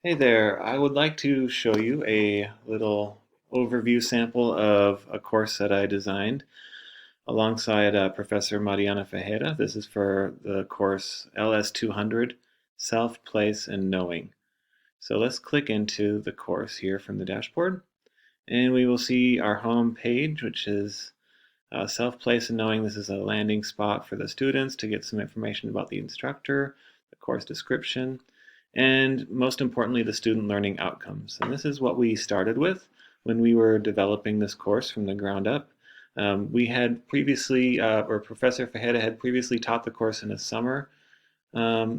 Hey there, I would like to show you a little overview sample of a course that I designed alongside Professor Mariana Fejera. This is for the course LS200, Self, Place, and Knowing. So let's click into the course here from the dashboard, and we will see our home page, which is Self, Place, and Knowing. This is a landing spot for the students to get some information about the instructor, the course description, and most importantly, the student learning outcomes. And this is what we started with when we were developing this course from the ground up. We had previously, or Professor Fajeda had previously taught the course in a summer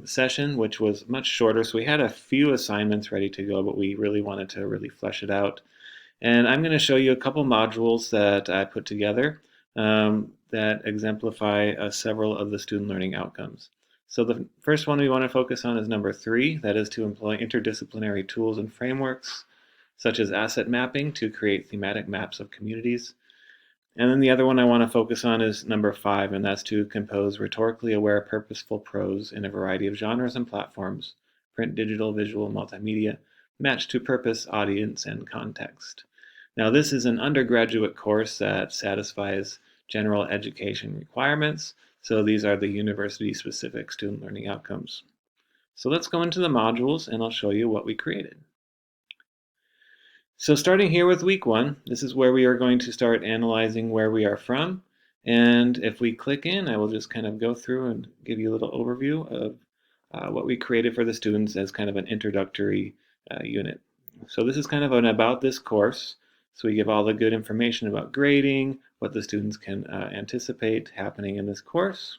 session, which was much shorter. So we had a few assignments ready to go, but we really wanted to really flesh it out. And I'm going to show you a couple modules that I put together that exemplify several of the student learning outcomes. So the first one we want to focus on is number 3, that is to employ interdisciplinary tools and frameworks such as asset mapping to create thematic maps of communities. And then the other one I want to focus on is number 5, and that's to compose rhetorically aware, purposeful prose in a variety of genres and platforms, print, digital, visual, multimedia, matched to purpose, audience, and context. Now, this is an undergraduate course that satisfies general education requirements, so these are the university-specific student learning outcomes. So let's go into the modules, and I'll show you what we created. So starting here with week 1, this is where we are going to start analyzing where we are from. And if we click in, I will just kind of go through and give you a little overview of what we created for the students as kind of an introductory unit. So this is kind of an about this course. So we give all the good information about grading, what the students can anticipate happening in this course.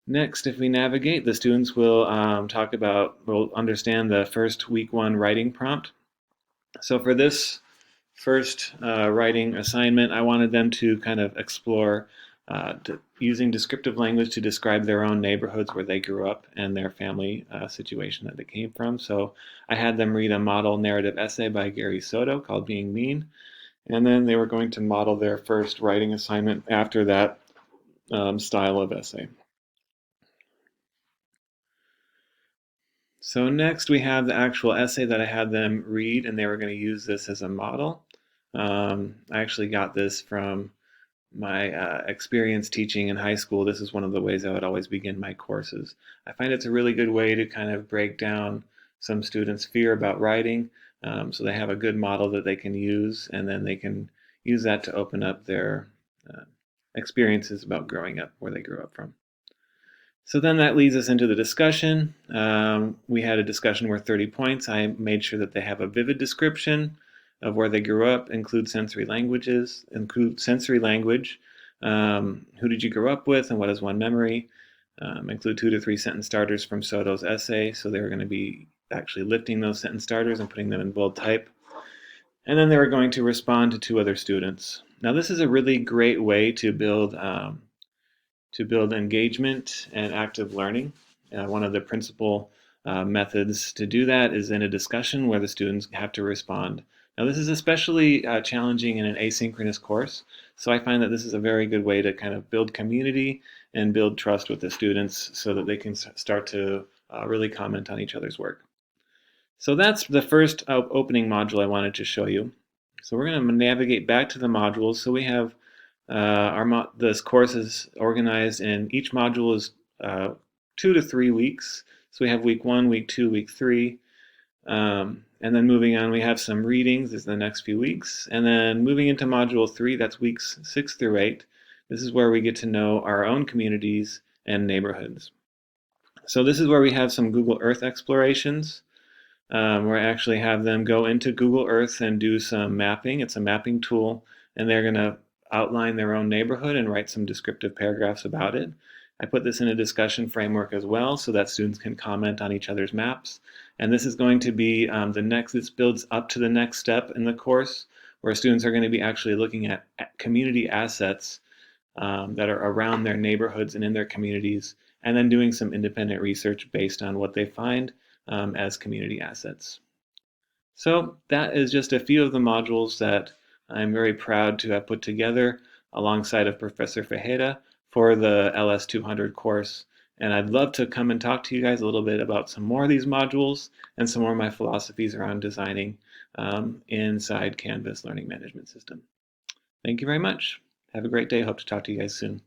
Next, if we navigate, the students will will understand the first week 1 writing prompt. So for this first writing assignment, I wanted them to kind of explore using descriptive language to describe their own neighborhoods where they grew up and their family situation that they came from. So I had them read a model narrative essay by Gary Soto called Being Mean, and then they were going to model their first writing assignment after that style of essay. So next we have the actual essay that I had them read, and they were going to use this as a model. I actually got this from my experience teaching in high school. This is one of the ways I would always begin my courses. I find it's a really good way to kind of break down some students' fear about writing, so they have a good model that they can use, and then they can use that to open up their experiences about growing up, where they grew up from. So then that leads us into the discussion. We had a discussion worth 30 points. I made sure that they have a vivid description of where they grew up, include sensory language. Who did you grow up with, and what is one memory? Include 2 to 3 sentence starters from Soto's essay. So they were going to be actually lifting those sentence starters and putting them in bold type. And then they were going to respond to 2 other students. Now this is a really great way to build engagement and active learning. One of the principal methods to do that is in a discussion where the students have to respond. Now this is especially challenging in an asynchronous course, so I find that this is a very good way to kind of build community and build trust with the students so that they can start to really comment on each other's work. So that's the first opening module I wanted to show you. So we're going to navigate back to the modules. So we have this course is organized, and each module is 2 to 3 weeks. So we have week 1, week 2, week 3. And then moving on, we have some readings. This is the next few weeks. And then moving into module 3, that's weeks 6 through 8. This is where we get to know our own communities and neighborhoods. So this is where we have some Google Earth explorations, where I actually have them go into Google Earth and do some mapping. It's a mapping tool, and they're going to outline their own neighborhood and write some descriptive paragraphs about it. I put this in a discussion framework as well so that students can comment on each other's maps. And this is going to be this builds up to the next step in the course, where students are going to be actually looking at community assets that are around their neighborhoods and in their communities, and then doing some independent research based on what they find as community assets. So that is just a few of the modules that I'm very proud to have put together alongside of Professor Fejeda for the LS200 course. And I'd love to come and talk to you guys a little bit about some more of these modules and some more of my philosophies around designing inside Canvas Learning Management System. Thank you very much. Have a great day. Hope to talk to you guys soon.